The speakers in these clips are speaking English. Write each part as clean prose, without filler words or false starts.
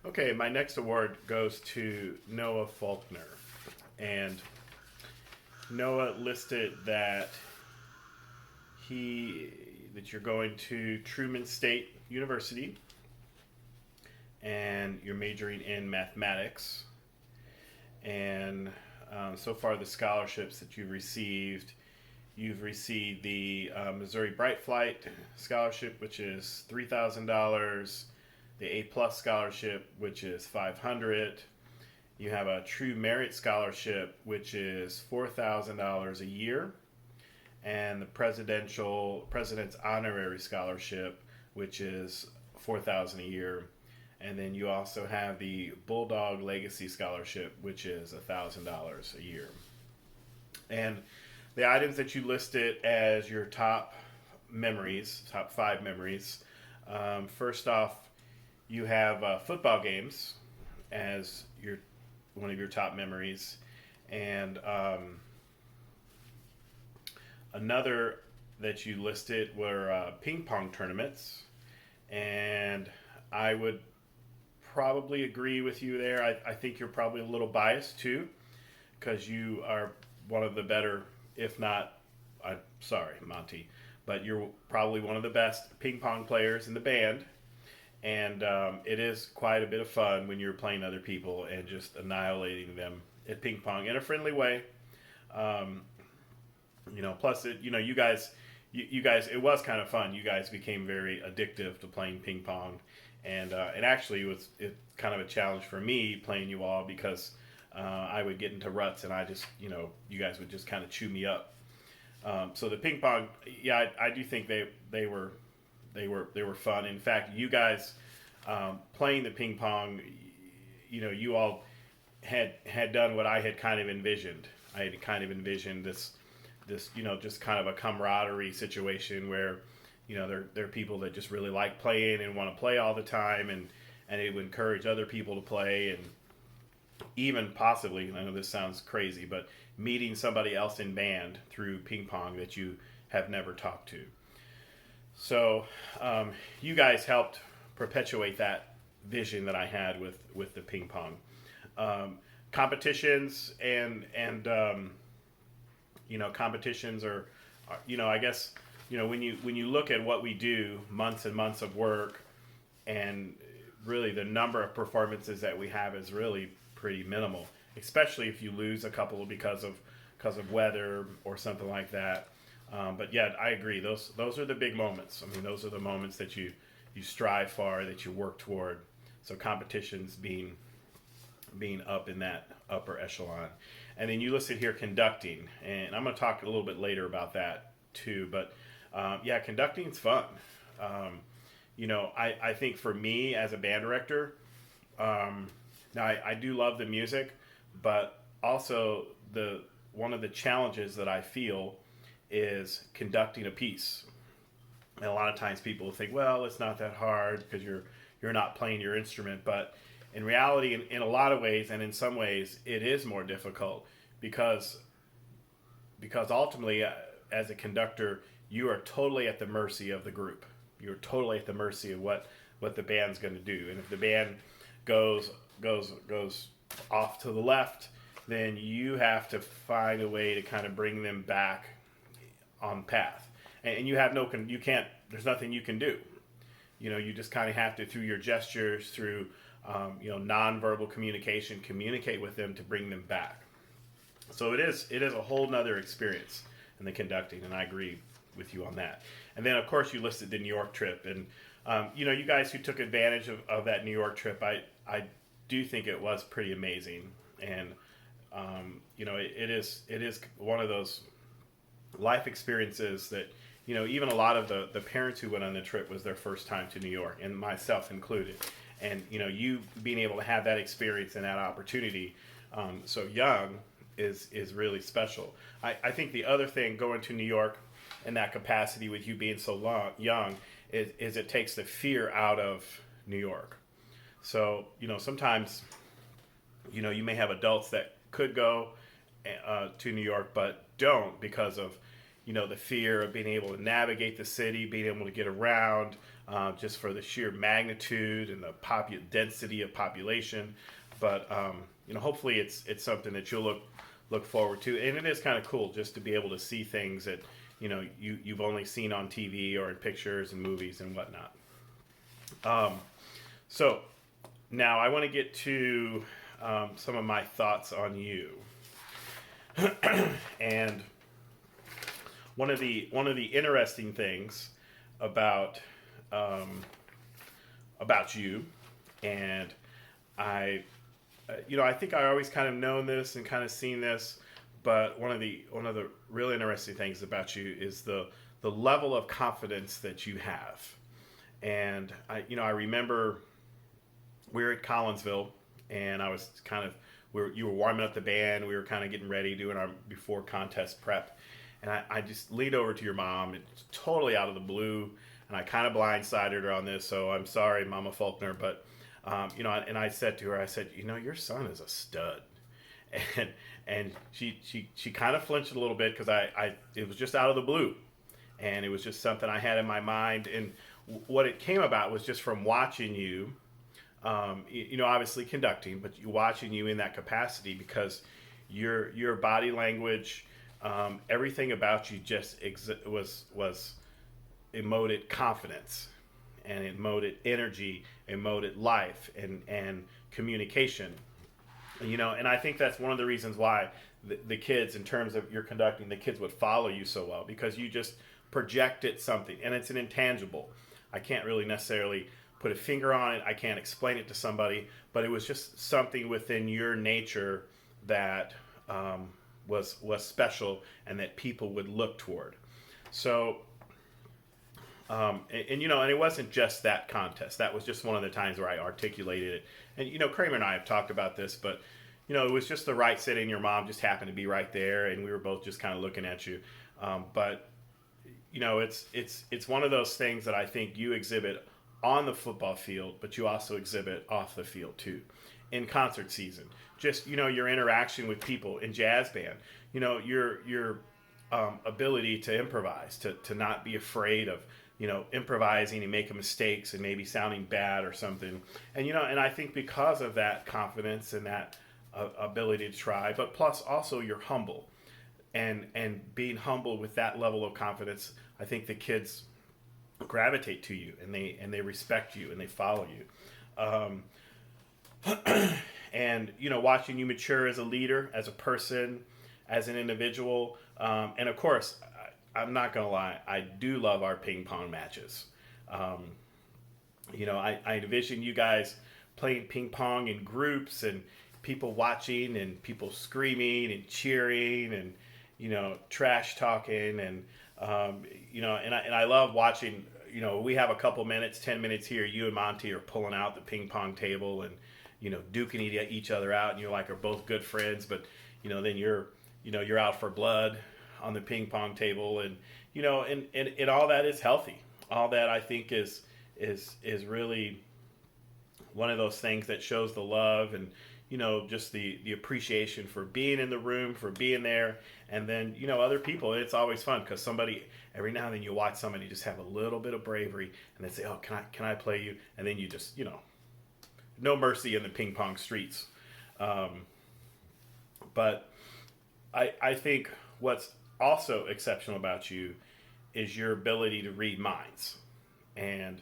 Okay, my next award goes to Noah Faulkner. And Noah listed he that you're going to Truman State University and you're majoring in mathematics. And so far, the scholarships that you've received the Missouri Bright Flight Scholarship, which is $3,000, the A Plus Scholarship, which is $500. You have a True Merit Scholarship, which is $4,000 a year, and the President's Honorary Scholarship, which is $4,000 a year. And then you also have the Bulldog Legacy Scholarship, which is $1,000 a year. And the items that you listed as your top memories, top 5 memories. First off, you have football games as one of your top memories, and another that you listed were ping pong tournaments, and I would probably agree with you there. I think you're probably a little biased too, because you are one of the better, if not, I'm sorry, Monty, but you're probably one of the best ping pong players in the band. And it is quite a bit of fun when you're playing other people and just annihilating them at ping pong in a friendly way. Um, Plus, you guys, it was kind of fun. You guys became very addictive to playing ping pong, and actually it kind of a challenge for me playing you all because I would get into ruts and I just, you guys would just kind of chew me up. So the ping pong, yeah, I do think they were fun. In fact, you guys playing the ping pong, you all had done what I had kind of envisioned. I had kind of envisioned this just kind of a camaraderie situation where there are people that just really like playing and want to play all the time, and it would encourage other people to play, and even possibly, I know this sounds crazy, but meeting somebody else in band through ping pong that you have never talked to. So you guys helped perpetuate that vision that I had with the ping pong competitions, and competitions are I guess when you look at what we do, months and months of work, and really the number of performances that we have is really pretty minimal, especially if you lose a couple because of weather or something like that. But yeah, I agree. Those are the big moments. I mean, those are the moments that you strive for, that you work toward. So competitions being up in that upper echelon. And then you listed here conducting, and I'm going to talk a little bit later about that too. But yeah, conducting is fun. I think for me as a band director, now I do love the music, but also one of the challenges that I feel is conducting a piece. And a lot of times people think, well, it's not that hard because you're not playing your instrument. But in reality, in a lot of ways, and in some ways, it is more difficult because ultimately, as a conductor, you are totally at the mercy of the group. You're totally at the mercy of what the band's going to do. And if the band goes off to the left, then you have to find a way to kind of bring them back on path. And you have you can't, there's nothing you can do. You just kind of have to, through your gestures, through nonverbal communication, communicate with them to bring them back. So it is a whole nother experience in the conducting, and I agree with you on that. And then, of course, you listed the New York trip, and you guys who took advantage of that New York trip, I do think it was pretty amazing, and it is one of those life experiences that even a lot of the parents who went on the trip was their first time to New York, and myself included. And you being able to have that experience and that opportunity so young is really special. I think the other thing going to New York in that capacity with you being so young is it takes the fear out of New York. So sometimes you may have adults that could go to New York but don't because of the fear of being able to navigate the city, being able to get around, just for the sheer magnitude and the density of population. But hopefully it's something that you'll look forward to, and it is kind of cool just to be able to see things that you've only seen on TV or in pictures and movies and whatnot. So now I want to get to some of my thoughts on you. And one of the interesting things about you, and I think I always kind of known this and kind of seen this, but one of the really interesting things about you is the level of confidence that you have. And I remember we were at Collinsville, and I was you were warming up the band. We were kind of getting ready, doing our before contest prep. And I just leaned over to your mom, and totally out of the blue, and I kind of blindsided her on this. So I'm sorry, Mama Faulkner, but and I said to her, I said, your son is a stud. And she kind of flinched a little bit because it was just out of the blue, and it was just something I had in my mind. And what it came about was just from watching you. Obviously conducting, but watching you in that capacity, because your body language, everything about you just was emoted confidence, and emoted energy, emoted life, and communication. And I think that's one of the reasons why the kids, in terms of your conducting, the kids would follow you so well, because you just projected something, and it's an intangible. I can't really necessarily put a finger on it. I can't explain it to somebody, but it was just something within your nature that was special, and that people would look toward. So, and it wasn't just that contest. That was just one of the times where I articulated it. And Kramer and I have talked about this, but it was just the right setting. Your mom just happened to be right there, and we were both just kind of looking at you. But it's one of those things that I think you exhibit on the football field, but you also exhibit off the field too, in concert season. Just your interaction with people in jazz band. Your ability to improvise, to not be afraid of improvising and making mistakes and maybe sounding bad or something. And and I think because of that confidence and that ability to try, but plus also you're humble, and being humble with that level of confidence, I think the kids gravitate to you, and they respect you, and they follow you. And watching you mature as a leader, as a person, as an individual, and of course, I'm not gonna lie, I do love our ping pong matches. I envision you guys playing ping pong in groups, and people watching, and people screaming and cheering, and trash talking, and and I love watching. We have a couple minutes, 10 minutes here. You and Monty are pulling out the ping pong table, and duking each other out, and are both good friends. But then you're out for blood on the ping pong table, and and all that is healthy. All that, I think, is really one of those things that shows the love, and just the appreciation for being in the room, for being there. And then other people, it's always fun, because every now and then you watch somebody just have a little bit of bravery, and they say, oh, can I play you? And then you just no mercy in the ping pong streets. But I think what's also exceptional about you is your ability to read minds. And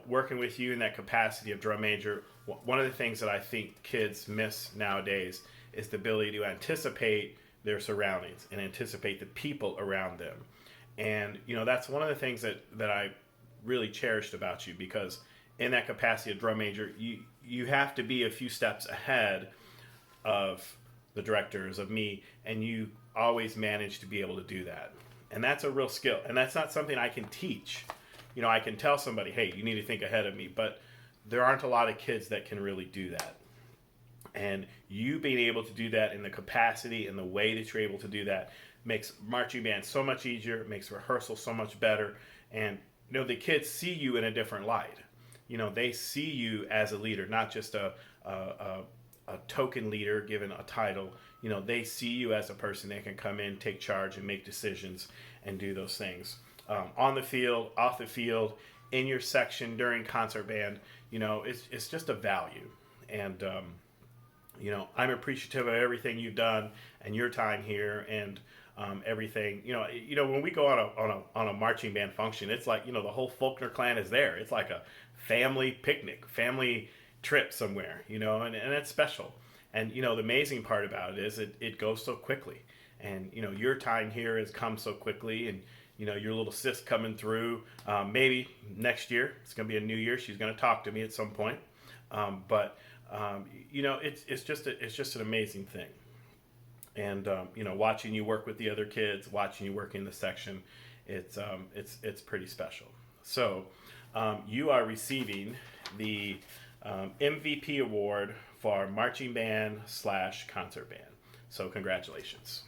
working with you in that capacity of drum major, one of the things that I think kids miss nowadays is the ability to anticipate their surroundings and anticipate the people around them. And that's one of the things that I really cherished about you, because in that capacity of drum major, you have to be a few steps ahead of the directors, of me, and you always manage to be able to do that. And that's a real skill, and that's not something I can teach. I can tell somebody, hey, you need to think ahead of me, but there aren't a lot of kids that can really do that. And you being able to do that in the capacity and the way that you're able to do that makes marching band so much easier, makes rehearsal so much better. And the kids see you in a different light. They see you as a leader, not just a token leader given a title. They see you as a person that can come in, take charge, and make decisions, and do those things on the field, off the field, in your section during concert band, it's just a value. And I'm appreciative of everything you've done and your time here, and everything. When we go on a marching band function, it's like the whole Faulkner clan is there. It's like a family picnic, family trip somewhere. And it's special. And the amazing part about it is it goes so quickly. And your time here has come so quickly, and your little sis coming through. Maybe next year, it's going to be a new year. She's going to talk to me at some point. But it's just an amazing thing. And watching you work with the other kids, watching you work in the section, it's pretty special. So you are receiving the MVP award for marching band / concert band. So congratulations.